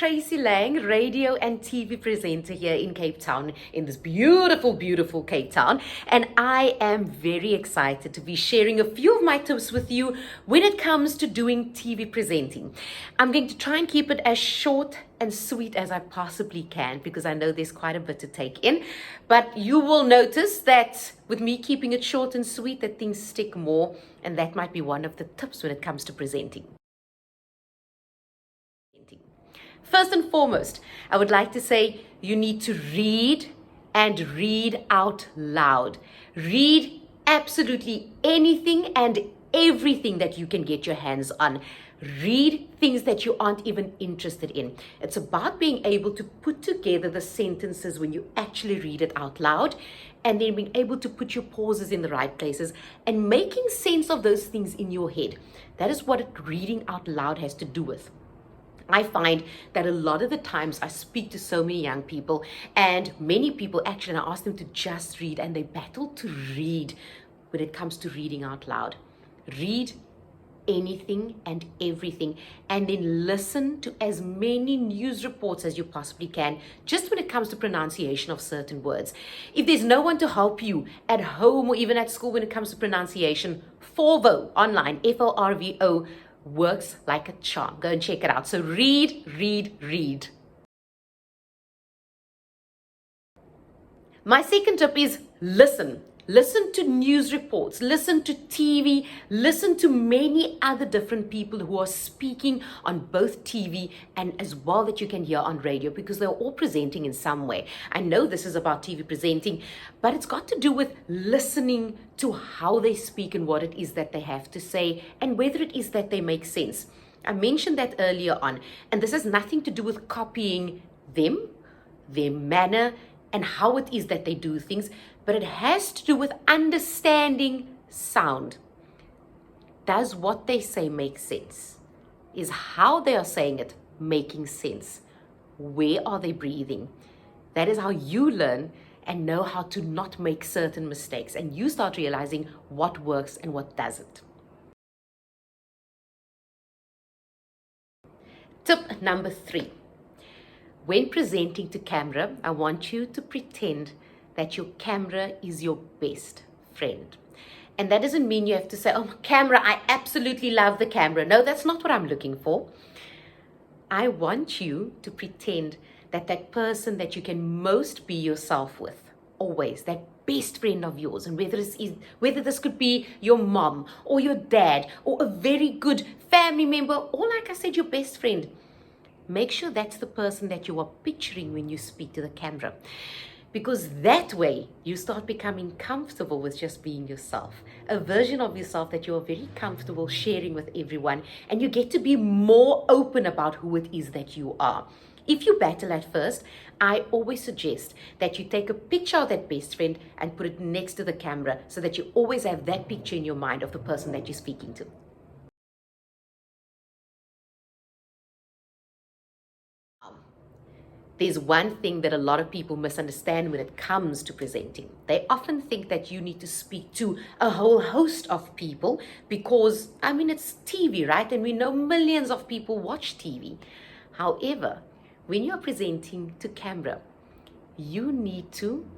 Tracey Lange, radio and TV presenter here in Cape Town, in this beautiful, beautiful Cape Town. And I am very excited to be sharing a few of my tips with you when it comes to doing TV presenting. I'm going to try and keep it as short and sweet as I possibly can because I know there's quite a bit to take in. But you will notice that with me keeping it short and sweet, that things stick more. And that might be one of the tips when it comes to presenting. First and foremost, I would like to say you need to read and read out loud. Read absolutely anything and everything that you can get your hands on. Read things that you aren't even interested in. It's about being able to put together the sentences when you actually read it out loud, and then being able to put your pauses in the right places and making sense of those things in your head. That is what reading out loud has to do with. I find that a lot of the times I speak to so many young people, and many people actually, and I ask them to just read, and they battle to read when it comes to reading out loud. Read anything and everything, and then listen to as many news reports as you possibly can, just when it comes to pronunciation of certain words. If there's no one to help you at home or even at school when it comes to pronunciation, Forvo online, F-O-R-V-O, works like a charm. Go and check it out. So read, read, read. My second tip is listen. Listen to news reports, listen to TV, listen to many other different people who are speaking on both TV and as well that you can hear on radio, because they're all presenting in some way. I know this is about TV presenting, but it's got to do with listening to how they speak and what it is that they have to say and whether it is that they make sense. I mentioned that earlier on, and this has nothing to do with copying them, their manner, and how it is that they do things, but it has to do with understanding sound. Does what they say make sense? Is how they are saying it making sense? Where are they breathing? That is how you learn and know how to not make certain mistakes, and you start realizing what works and what doesn't. Tip number 3. When presenting to camera, I want you to pretend that your camera is your best friend. And that doesn't mean you have to say, oh, camera, I absolutely love the camera. No, that's not what I'm looking for. I want you to pretend that that person that you can most be yourself with, always, that best friend of yours, and whether this could be your mom or your dad or a very good family member, or like I said, your best friend. Make sure that's the person that you are picturing when you speak to the camera. Because that way, you start becoming comfortable with just being yourself. A version of yourself that you are very comfortable sharing with everyone. And you get to be more open about who it is that you are. If you battle at first, I always suggest that you take a picture of that best friend and put it next to the camera so that you always have that picture in your mind of the person that you're speaking to. There's one thing that a lot of people misunderstand when it comes to presenting. They often think that you need to speak to a whole host of people because, it's TV, right? And we know millions of people watch TV. However, when you're presenting to camera, you need to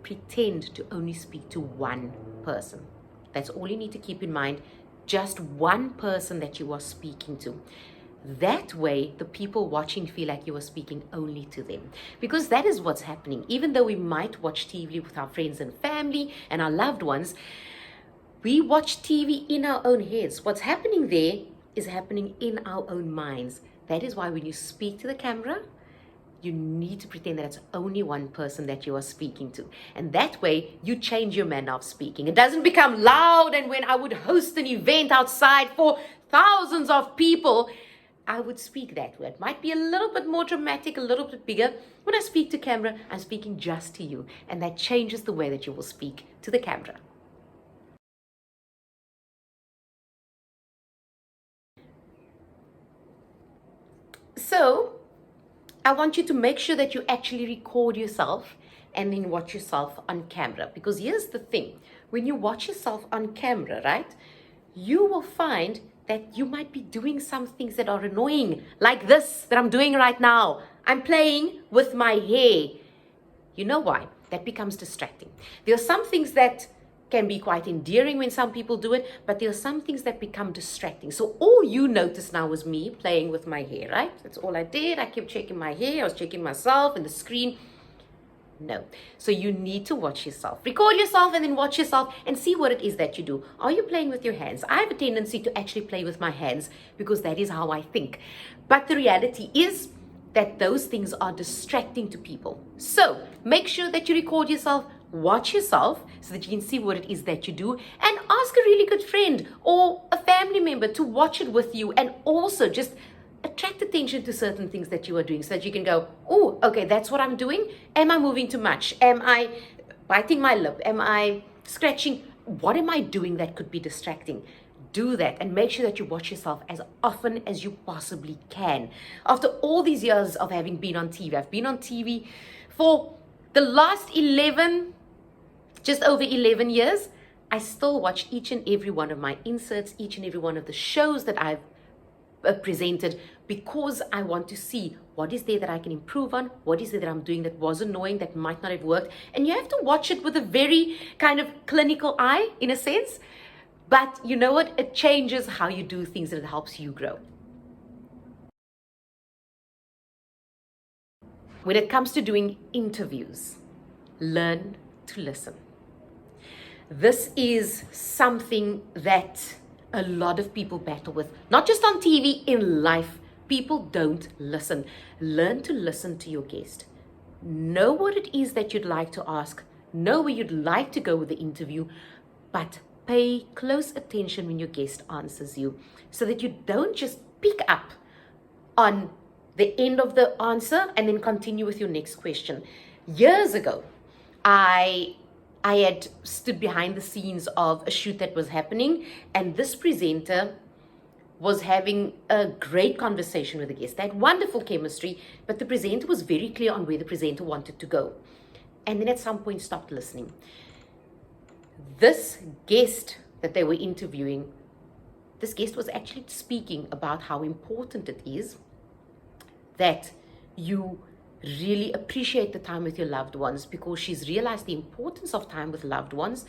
pretend to only speak to one person. That's all you need to keep in mind. Just one person that you are speaking to. That way, the people watching feel like you are speaking only to them. Because that is what's happening. Even though we might watch TV with our friends and family and our loved ones, we watch TV in our own heads. What's happening there is happening in our own minds. That is why when you speak to the camera, you need to pretend that it's only one person that you are speaking to. And that way, you change your manner of speaking. It doesn't become loud, and when I would host an event outside for thousands of people, I would speak that way. It might be a little bit more dramatic, a little bit bigger. When I speak to camera, I'm speaking just to you. And that changes the way that you will speak to the camera. So, I want you to make sure that you actually record yourself and then watch yourself on camera. Because here's the thing. When you watch yourself on camera, right, you will find that you might be doing some things that are annoying, like this that I'm doing right now. I'm playing with my hair. You know why? That becomes distracting. There are some things that can be quite endearing when some people do it, but there are some things that become distracting. So all you notice now was me playing with my hair, right? That's all I did. I kept checking my hair. I was checking myself and the screen. No. So you need to watch yourself. Record yourself and then watch yourself and see what it is that you do. Are you playing with your hands? I have a tendency to actually play with my hands because that is how I think. But the reality is that those things are distracting to people. So make sure that you record yourself, watch yourself so that you can see what it is that you do, and ask a really good friend or a family member to watch it with you, and also just attract attention to certain things that you are doing so that you can go, oh, okay, that's what I'm doing. Am I moving too much? Am I biting my lip? Am I scratching? What am I doing that could be distracting? Do that and make sure that you watch yourself as often as you possibly can. After all these years of having been on TV, I've been on TV for the last just over 11 years. I still watch each and every one of my inserts, each and every one of the shows that I've presented, because I want to see what is there that I can improve on, what is there that I'm doing that was annoying, that might not have worked. And you have to watch it with a very kind of clinical eye, in a sense. But you know what? It changes how you do things and it helps you grow. When it comes to doing interviews, learn to listen. This is something that a lot of people battle with, not just on TV, in life. People don't listen. Learn to listen to your guest. Know what it is that you'd like to ask. Know where you'd like to go with the interview, but pay close attention when your guest answers you so that you don't just pick up on the end of the answer and then continue with your next question. Years ago, I had stood behind the scenes of a shoot that was happening, and this presenter was having a great conversation with the guest. They had wonderful chemistry, but the presenter was very clear on where the presenter wanted to go. And then at some point stopped listening. This guest that they were interviewing, this guest was actually speaking about how important it is that you really appreciate the time with your loved ones, because she's realized the importance of time with loved ones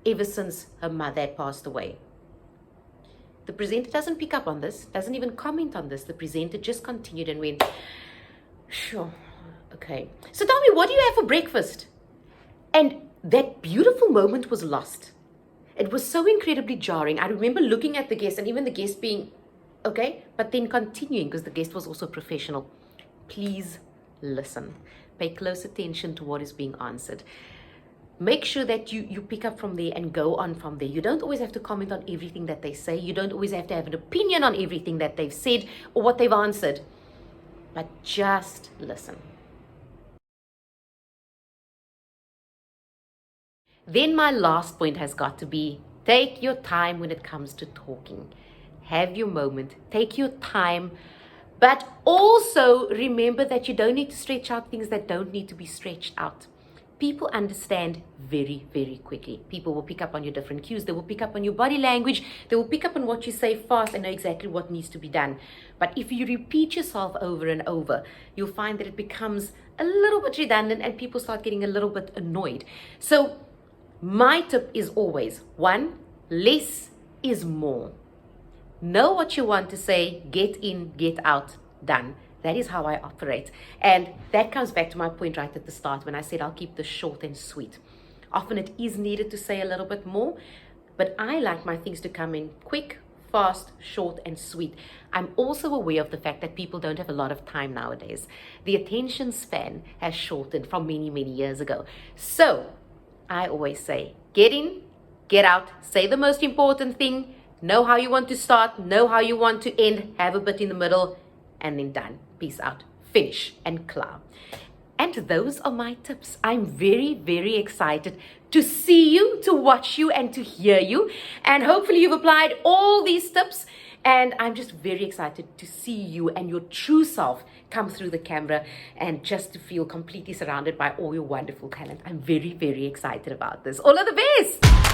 ever since her mother had passed away. The presenter doesn't pick up on this, doesn't even comment on this. The presenter just continued and went, sure, okay. So tell me, what do you have for breakfast? And that beautiful moment was lost. It was so incredibly jarring. I remember looking at the guest and even the guest being, okay, but then continuing, because the guest was also professional. Please listen. Pay close attention to what is being answered. Make sure that you pick up from there and go on from there. You don't always have to comment on everything that they say. You don't always have to have an opinion on everything that they've said or what they've answered. But just listen. Then my last point has got to be, take your time when it comes to talking. Have your moment. Take your time. But also remember that you don't need to stretch out things that don't need to be stretched out. People understand very, very quickly. People will pick up on your different cues. They will pick up on your body language. They will pick up on what you say fast and know exactly what needs to be done. But if you repeat yourself over and over, you'll find that it becomes a little bit redundant and people start getting a little bit annoyed. So my tip is always, 1, less is more. Know what you want to say, get in, get out, done. That is how I operate. And that comes back to my point right at the start when I said I'll keep this short and sweet. Often it is needed to say a little bit more, but I like my things to come in quick, fast, short, and sweet. I'm also aware of the fact that people don't have a lot of time nowadays. The attention span has shortened from many, many years ago. So I always say, get in, get out, say the most important thing, know how you want to start, know how you want to end, have a bit in the middle, and then done. Peace out. Finish and clear. And those are my tips. I'm very, very excited to see you, to watch you, and to hear you. And hopefully you've applied all these tips. And I'm just very excited to see you and your true self come through the camera and just to feel completely surrounded by all your wonderful talent. I'm very, very excited about this. All of the best.